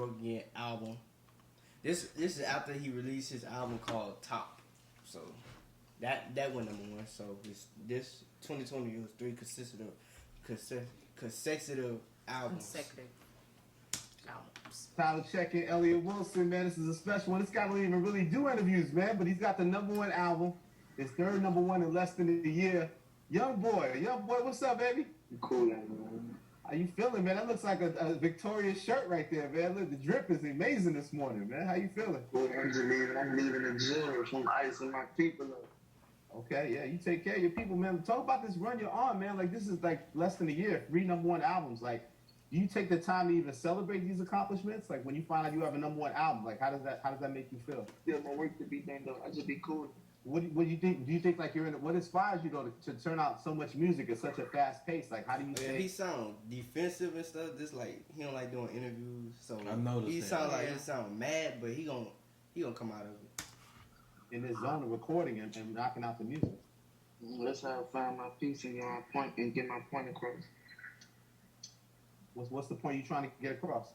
Broke Again album. This is after he released his album called Top. So that went number one. So this 2020 was 3 consecutive albums. Tyler checking Elliot Wilson, man. This is a special one. This guy don't even really do interviews, man, but he's got the number one album. His third number one in less than a year. Youngboy, what's up, baby? Cool, man. How you feeling, man? That looks like a Victoria's shirt right there, man. Look, the drip is amazing this morning, man. How you feeling? Cool, I'm leaving the gym from icing my people up. Okay, yeah, you take care of your people, man. Talk about this run you're on, man. Like, this is like less than a year, 3 number one albums. Like, do you take the time to even celebrate these accomplishments? Like, when you find out you have a number one album, like, how does that make you feel? Still more work to be done, though. I just be cool. What do you think? Do you think like what inspires you though to turn out so much music at such a fast pace? Like, how do you say? He sound defensive and stuff. Just like he don't like doing interviews. So I noticed he sound mad, but he gonna come out of it in his zone of recording and knocking out the music. That's how I find my peace and my point and get my point across. What's the point you trying to get across?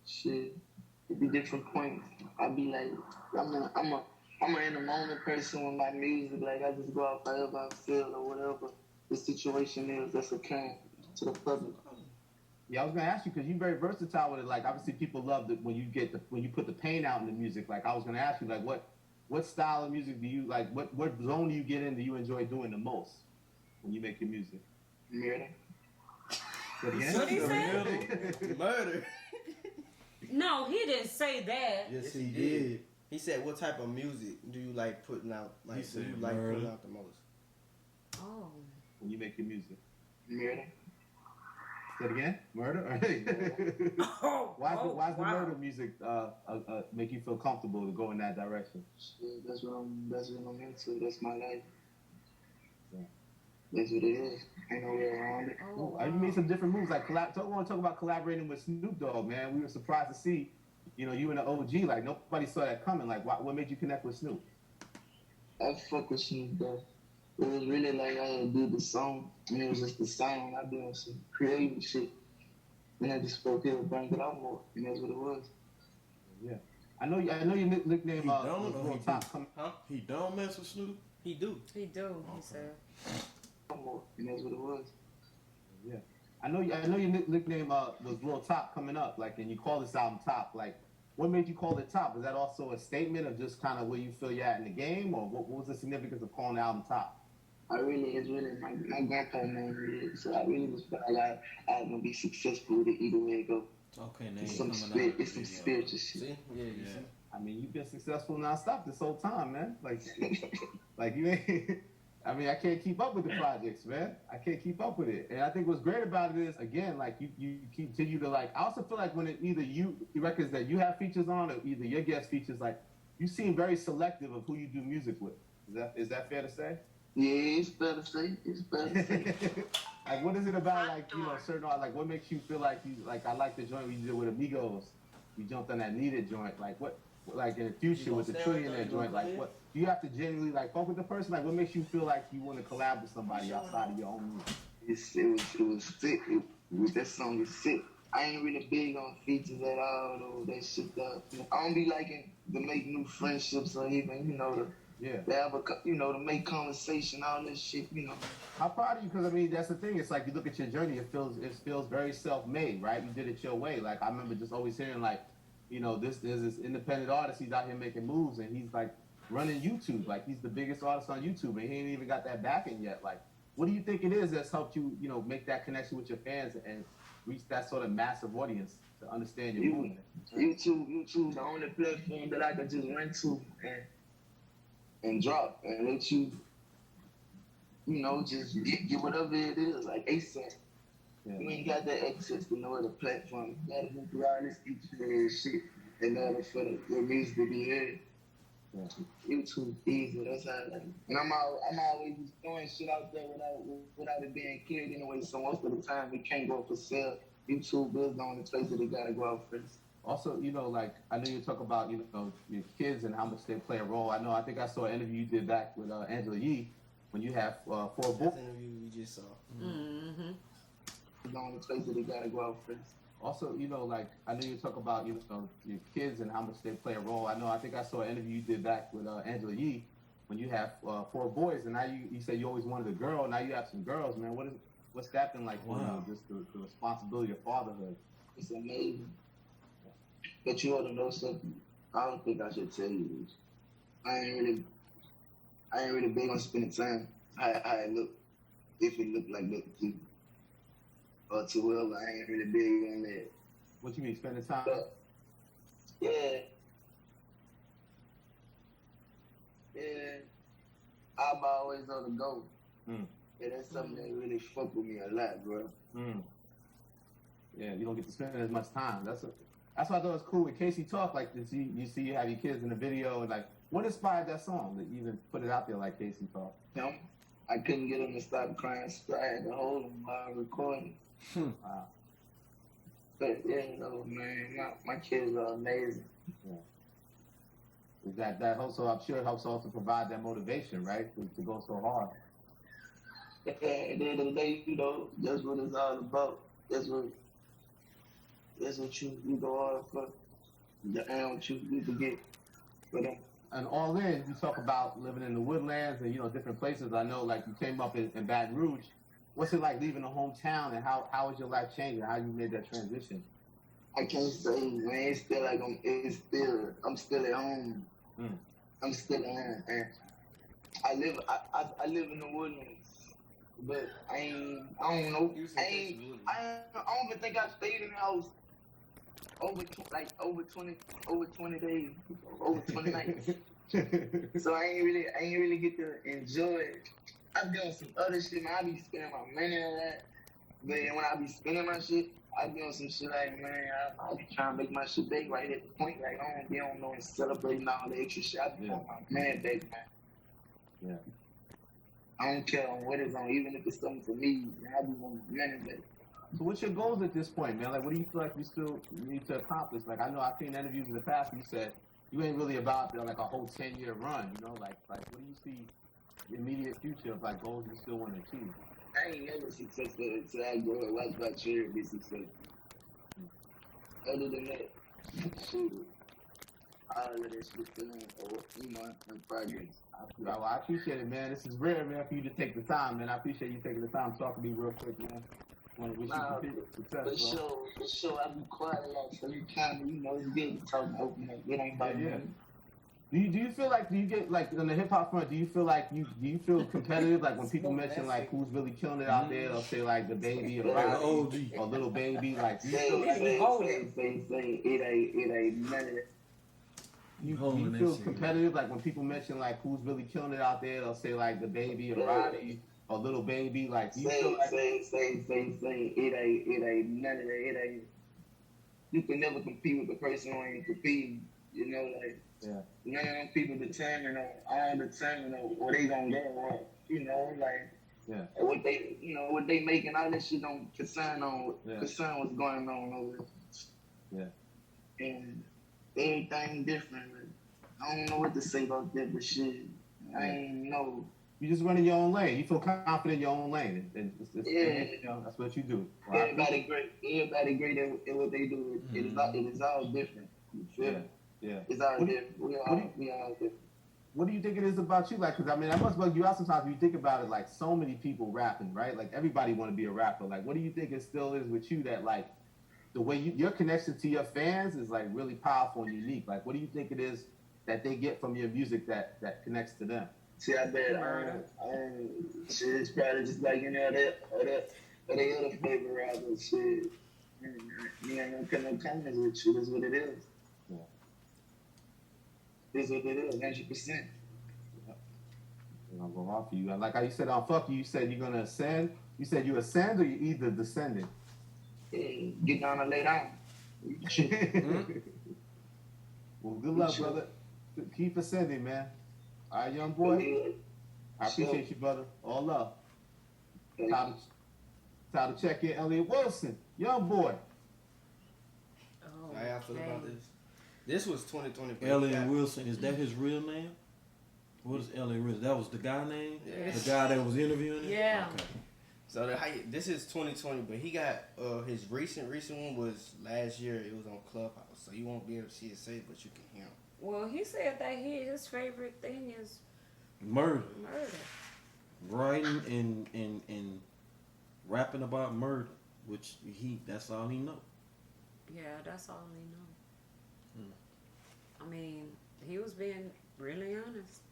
Shit, it be different points. I be like, I'm an in the moment person with my music. Like, I just go out however I feel or whatever the situation is that's occurring to the public. Yeah, I was gonna ask you because you're very versatile with it. Like, obviously, people love that when you put the pain out in the music. Like, I was gonna ask you, like, what style of music do you like? What zone do you get in? Do you enjoy doing the most when you make your music? Murder. What he said? Murder. No, he didn't say that. Yes, he did. He said, "What type of music do you like putting out? Like, do you like putting out the most?" Oh. When you make your music. Murder. Say it again. Murder. Why the murder music make you feel comfortable to go in that direction? Shit, that's what I'm into. That's my life. Yeah. That's what it is. Ain't no way around it. Oh, wow. You made some different moves. Like, I want to talk about collaborating with Snoop Dogg, man. We were surprised to see, you and the OG. Like, nobody saw that coming. Like, what made you connect with Snoop? I fuck with Snoop Dogg. It was really like I had to do the song, and it was just the sound. I doing some creative shit. And I just spoke here to bring it out more, and that's what it was. Yeah. I know your nickname was Real Top. Huh? He don't mess with Snoop? He do. He said. More, and that's what it was. Yeah. I know your nickname was Real Top coming up, like, and you call this album Top. Like, what made you call it Top? Was that also a statement of just kind of where you feel you're at in the game, or what was the significance of calling the album Top? It's really my grandpa named it, so I really just felt like I'm gonna be successful with it either way it go. Okay, now it's some spiritual shit. See? Yeah. I mean, you've been successful nonstop this whole time, man. Like you ain't. I mean, I can't keep up with the projects, man. I can't keep up with it. And I think what's great about it is, again, like, you continue to, like, I also feel like when either records that you have features on or either your guest features, like, you seem very selective of who you do music with. Is that fair to say? Yeah, it's fair to say. Like, what is it about, like, certain art, like, what makes you feel like I like the joint we did with Amigos. You jumped on that Needed joint. Like, what? Like in the future with the Trillionaire joint, like what do you have to genuinely like fuck with the person? Like what makes you feel like you want to collab with somebody outside of your own music? It was sick. That song is sick. I ain't really big on features at all though. That shit I don't be liking to make new friendships or even to make conversation, all this shit, How proud of you, because I mean that's the thing. It's like you look at your journey, it feels very self-made, right? You did it your way. Like I remember just always hearing like, there's this independent artist, he's out here making moves, and he's like running YouTube. Like he's the biggest artist on YouTube, and he ain't even got that backing yet. Like, what do you think it is that's helped you, make that connection with your fans and reach that sort of massive audience to understand your movement? YouTube, the only platform that I can just run to and drop and let you, just get whatever it is, like ASAP. Yeah. You ain't got that access to no other platform. You gotta move through all this internet shit in order for your music to be heard. Yeah. YouTube easy, that's how I like it. And I'm always just throwing shit out there without it being cleared anyway, so most of the time it can't go for sale. YouTube is the only place that it gotta go out first. Also, like, I know you talk about, your kids and how much they play a role. I think I saw an interview you did back with Angela Yee when you have 4 books. That's the interview we just saw. Mm-hmm. The only place that it gotta go out first. Also, you know, like I know you talk about your kids and how much they play a role. I think I saw an interview you did back with Angela Yee when you have 4 boys, and now you said you always wanted a girl. Now you have some girls, man. What's that been like for you? Just the responsibility of fatherhood. It's amazing. But you ought to know something. I don't think I should tell you this. I ain't really big on spending time. How it look, if it look like that to or to whoever. I ain't really big on that. What you mean, spending time? But, yeah. I'm always on the go. And that's something that really fuck with me a lot, bro. Yeah, you don't get to spend as much time. That's what I thought was cool with Casey Talk. Like, you see you have your kids in the video, and like, what inspired that song that you even put it out there like Casey Talk? I couldn't get him to stop crying, so I had to hold him while recording. Wow. But yeah, man, my kids are amazing. Yeah. That also, I'm sure, helps also provide that motivation, right, to go so hard. At the end of the day, that's what it's all about. That's what you go hard for. And what you need to get for them. And all in, you talk about living in the woodlands and different places. I know, like, you came up in Baton Rouge. What's it like leaving a hometown, and how is your life changing? How you made that transition? I can't say, man. It's still like I'm still at home. I'm still at home, and I live in the woodlands, but I don't know. I don't even think I stayed in the house over 20 days, over 20 nights. So I ain't really get to enjoy it. I've done some other shit, man. I be spending my money on that. But when I be spending my shit, I be on some shit like, man, I be trying to make my shit big right at the point. Like, I don't be on no celebrating all the extra shit. I be on my man big, man. Yeah. I don't care on what it's on, even if it's something for me. Man, I be on my man big. So what's your goals at this point, man? Like, what do you feel like you need to accomplish? Like, I know I've seen interviews in the past where you said you ain't really about like a whole 10-year run, Like what do you see the immediate future of like goals you still want to achieve? I ain't never successful until I go and watch my children be successful. Other than that, shoot, all of this shit still in progress. I appreciate it, man. This is rare, man, for you to take the time, man. I appreciate you taking the time to talk to me real quick, man. I want to wish you success, bro. For sure, I be quiet a lot, so you kind of, it's good to talk and open up. It ain't about me. Do you feel like, do you get like on the hip hop front? Do you feel like do you feel competitive? Like when people mention like who's really killing it out there, they'll say like the baby or Riley or little baby. Like do you feel like it ain't none of that. You feel competitive? Like when people mention like who's really killing it out there, they'll say like the baby or Riley or little baby. Like do you feel like it ain't none of that. It ain't. You can never compete with the person who ain't competing. Like. Yeah. None of them people determine where they gonna go, what they making, all that shit don't concern what's going on over there. Yeah. And everything different. I don't know what to say about that, but shit, I ain't know. You just running your own lane. You feel confident in your own lane. That's what you do. Wow. Everybody great at what they do. It is all different. You feel me? Yeah. It's all different. We all different. What do you think it is about you? Like, because I mean, I must bug you out sometimes when you think about it. Like, so many people rapping, right? Like, everybody want to be a rapper. Like, what do you think it still is with you that, like, the way your connection to your fans is like really powerful and unique? Like, what do you think it is that they get from your music that connects to them? See, I bet shit, it's probably just like that other favorite rappers. Shit, you ain't gonna cut no comments with you. That's what it is. This is what it is, 100%. I'm gonna go off for you. And like how you said on Fuck You, you said you're gonna ascend. You said you ascend or you either descending? Yeah, get down and lay down. Well, good luck, brother. Keep ascending, man. All right, young boy. I appreciate you, brother. All love. Time to check in, Elliot Wilson, young boy. How y'all feel about this? This was 2020. Elliot Wilson, is that his real name? What is Elliot Wilson? That was the guy name? Yeah. The guy that was interviewing him? Yeah. Okay. So this is 2020, but he got his recent one was last year. It was on Clubhouse, so you won't be able to see his face, but you can hear him. Well, he said that his favorite thing is Murder. murder. Writing and rapping about murder, which that's all he know. Yeah, that's all he know. Hmm. I mean, he was being really honest.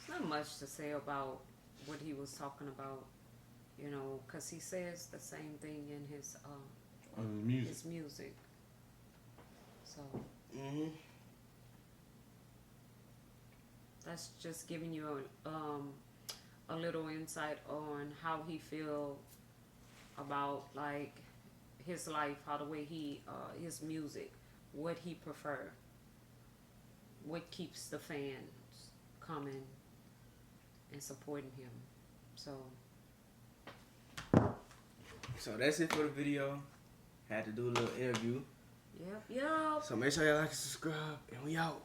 There's not much to say about what he was talking about, you know, because he says the same thing in his Music. his music. So that's just giving you a little insight on how he feel about like his life, how the way he his music, what he prefer, what keeps the fans coming and supporting him. So that's it for the video. Had to do a little interview. Yep. So make sure y'all like and subscribe, and we out.